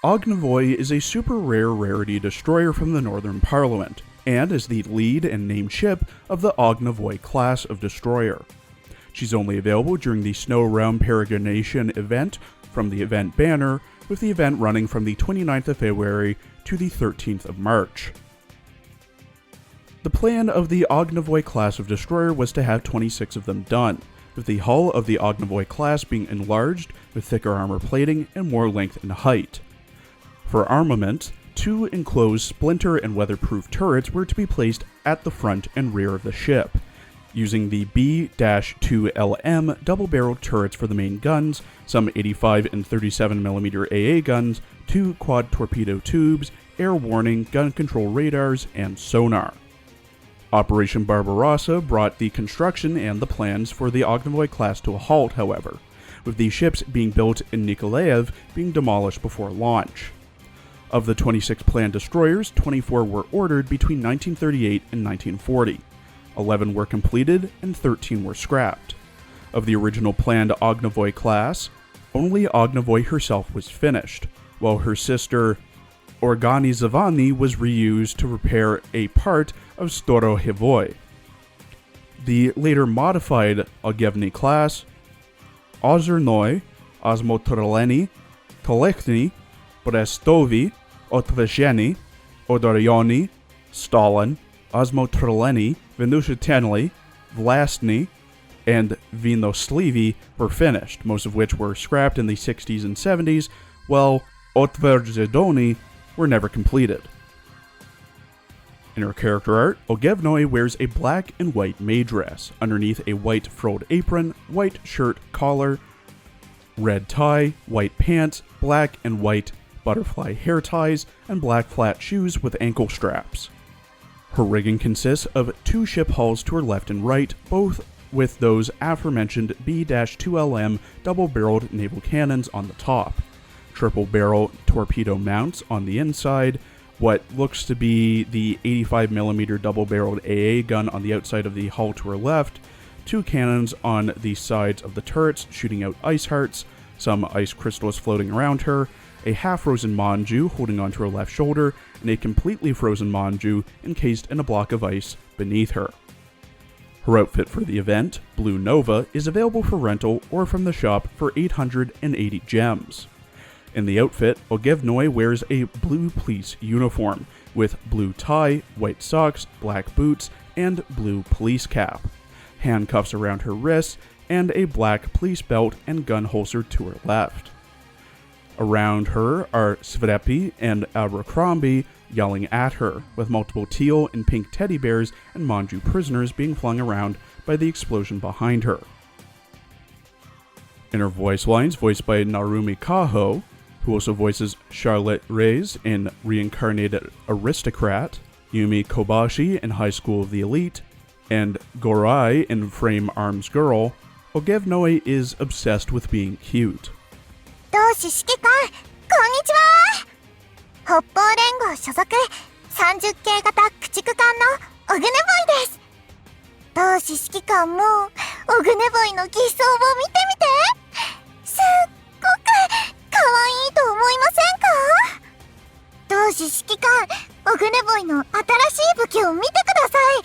Ognevoy is a super rare rarity destroyer from the Northern Parliament, and is the lead and named ship of the Ognevoy class of destroyer. She's only available during the Snow Realm Peregrination event from the event banner, with the event running from the 29th of February to the 13th of March. The plan of the Ognevoy class of destroyer was to have 26 of them done, with the hull of the Ognevoy class being enlarged with thicker armor plating and more length and height. For armament, 2 enclosed splinter and weatherproof turrets were to be placed at the front and rear of the ship, using the B-2LM double-barreled turrets for the main guns, some 85 and 37mm AA guns, 2 quad torpedo tubes, air warning, gun control radars, and sonar. Operation Barbarossa brought the construction and the plans for the Ognevoy class to a halt, however, with the ships being built in Nikolaev being demolished before launch. Of the 26 planned destroyers, 24 were ordered between 1938 and 1940. 11 were completed, and 13 were scrapped. Of the original planned Ognevoy class, only Ognevoy herself was finished, while her sister Organizovany was reused to repair a part of Storohevoy. The later modified Ognevoy class, Azur, Osmotreleni, Tolechny, Brestovi, Otvesheny, Odoryony, Stalin, Osmotreleni, Venushitenly, Vlastny, and Vinoslivi were finished, most of which were scrapped in the 60s and 70s, while Otvrzedony were never completed. In her character art, Ognevoy wears a black and white maid dress, underneath a white frilled apron, white shirt collar, red tie, white pants, black and white butterfly hair ties, and black flat shoes with ankle straps. Her rigging consists of 2 ship hulls to her left and right, both with those aforementioned B-2LM double-barreled naval cannons on the top, triple-barrel torpedo mounts on the inside, what looks to be the 85mm double-barreled AA gun on the outside of the hull to her left, 2 cannons on the sides of the turrets shooting out ice hearts, some ice crystals floating around her, a half-frozen Manju holding onto her left shoulder, and a completely frozen Manju encased in a block of ice beneath her. Her outfit for the event, Blue Nova, is available for rental or from the shop for 880 gems. In the outfit, Ognevoy wears a blue police uniform, with blue tie, white socks, black boots, and blue police cap, handcuffs around her wrists, and a black police belt and gun holster to her left. Around her are Svepi and Abercrombie yelling at her, with multiple teal and pink teddy bears and Manju prisoners being flung around by the explosion behind her. In her voice lines, voiced by Narumi Kaho, who also voices Charlotte Reyes in Reincarnated Aristocrat, Yumi Kobashi in High School of the Elite, and Gorai in Frame Arms Girl, Ognevoy is obsessed with being cute. 同志指揮官、こんにちは。北方連合所属30系型駆逐艦のオグネボイです。同志指揮官もオグネボイの偽装を見てみて。すっごく可愛いと思いませんか？同志指揮官、オグネボイの新しい武器を見てください。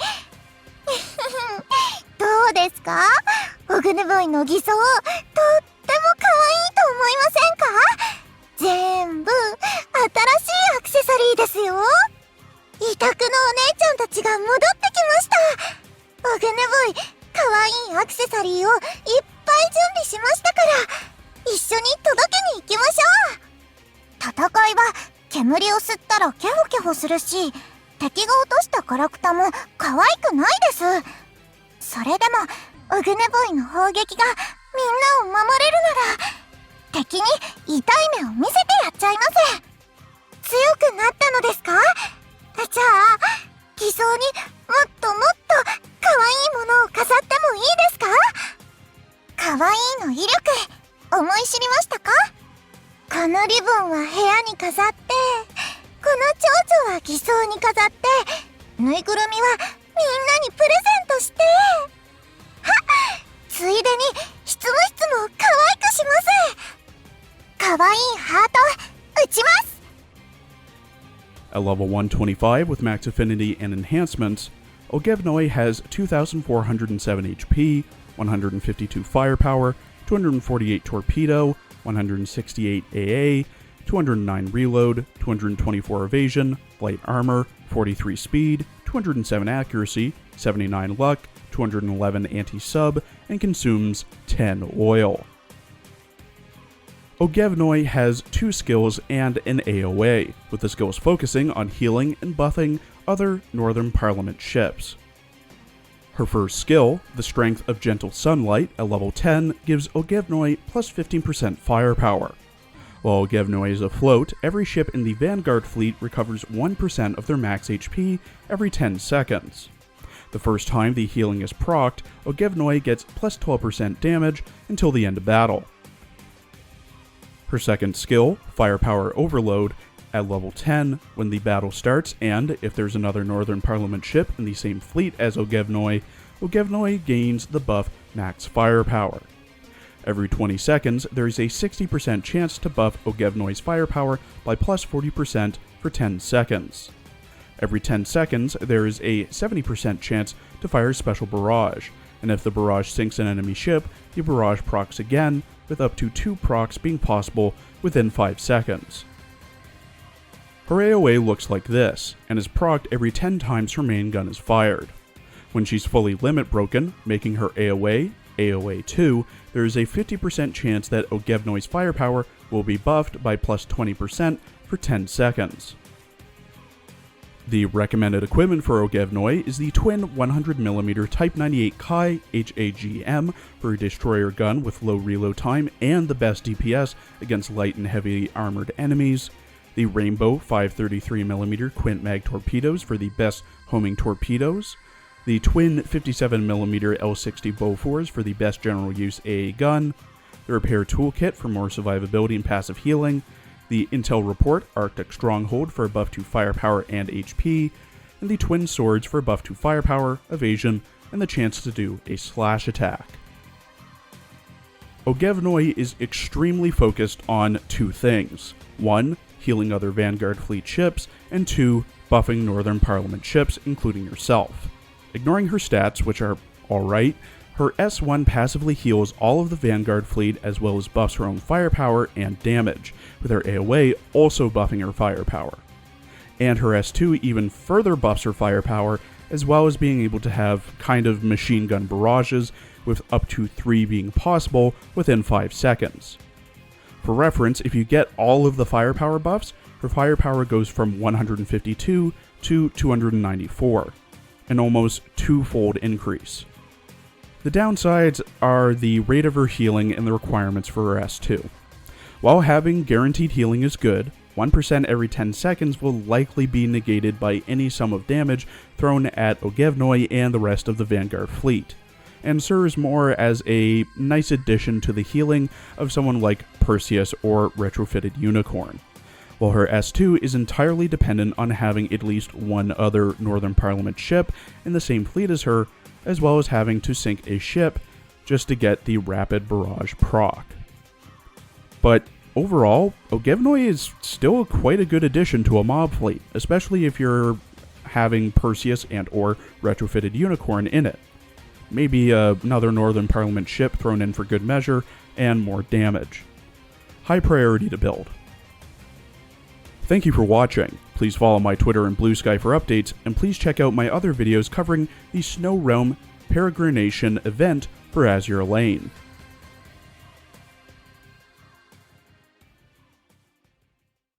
どうですか？オグネボイの偽装とっても可愛いと思いませんか？全部新しいアクセサリーですよ。委託のお姉ちゃんたちが戻ってきました。オグネボイ、可愛いアクセサリーをいっぱい準備しましたから、一緒に届けに行きましょう。戦いは煙を吸ったらケホケホするし、敵が落としたガラクタも可愛くないです。それでもオグネボイの砲撃がみんなを守れるなら、敵に痛い目を見せてやっちゃいます。強くなったのですか？じゃあ偽装にもっともっと可愛いものを飾ってもいいですか？可愛いの威力思い知りましたか？このリボンは部屋に飾って、この蝶々は偽装に飾って、ぬいぐるみはみんなにプレゼントして、ついでに執務室も可愛くします。可愛いハート打ちます。At level 125 with max affinity and enhancements, Ognevoy has 2,407 HP, 152 firepower, 248 torpedo, 168 AA, 209 reload, 224 evasion, light armor, 43 speed, 207 accuracy, 79 luck, 211 anti-sub, and consumes 10 oil. Ognevoy has 2 skills and an AoA, with the skills focusing on healing and buffing other Northern Parliament ships. Her first skill, the Strength of Gentle Sunlight at level 10, gives Ognevoy plus 15% firepower. While Ognevoy is afloat, every ship in the Vanguard fleet recovers 1% of their max HP every 10 seconds. The first time the healing is procced, Ognevoy gets plus 12% damage until the end of battle. Her second skill, Firepower Overload, at level 10, when the battle starts and if there's another Northern Parliament ship in the same fleet as Ognevoy, Ognevoy gains the buff Max Firepower. Every 20 seconds, there is a 60% chance to buff Ognevoy's firepower by plus 40% for 10 seconds. Every 10 seconds, there is a 70% chance to fire Special Barrage, and if the barrage sinks an enemy ship, the barrage procs again, with up to 2 procs being possible within 5 seconds. Her AoA looks like this, and is procced every 10 times her main gun is fired. When she's fully limit broken, making her AoA, AoA 2, there is a 50% chance that Ognevoy's firepower will be buffed by plus 20% for 10 seconds. The recommended equipment for Ognevoy is the twin 100mm Type 98 Kai HAGM for a destroyer gun with low reload time and the best DPS against light and heavy armored enemies, the Rainbow 533mm Quint Mag torpedoes for the best homing torpedoes, the twin 57mm L60 Bofors for the best general use AA gun, the Repair Toolkit for more survivability and passive healing, the Intel Report Arctic Stronghold for a buff to firepower and HP, and the twin swords for a buff to firepower, evasion, and the chance to do a slash attack. Ognevoy is extremely focused on 2 things. 1. Healing other Vanguard fleet ships, and 2. Buffing Northern Parliament ships, including yourself. Ignoring her stats, which are alright, her S1 passively heals all of the Vanguard fleet as well as buffs her own firepower and damage, with her AoA also buffing her firepower. And her S2 even further buffs her firepower, as well as being able to have kind of machine gun barrages, with up to 3 being possible within 5 seconds. For reference, if you get all of the firepower buffs, her firepower goes from 152 to 294, an almost 2-fold increase. The downsides are the rate of her healing and the requirements for her S2. While having guaranteed healing is good, 1% every 10 seconds will likely be negated by any sum of damage thrown at Ognevoy and the rest of the Vanguard fleet, and serves more as a nice addition to the healing of someone like Perseus or Retrofitted Unicorn, while her S2 is entirely dependent on having at least one other Northern Parliament ship in the same fleet as her, as well as having to sink a ship just to get the rapid barrage proc. But overall, Ognevoy is still quite a good addition to a mob fleet, especially if you're having Perseus and or Retrofitted Unicorn in it. Maybe another Northern Parliament ship thrown in for good measure, and more damage. High priority to build. Thank you for watching. Please follow my Twitter and Blue Sky for updates, and please check out my other videos covering the Snow Realm Peregrination event for Azur Lane.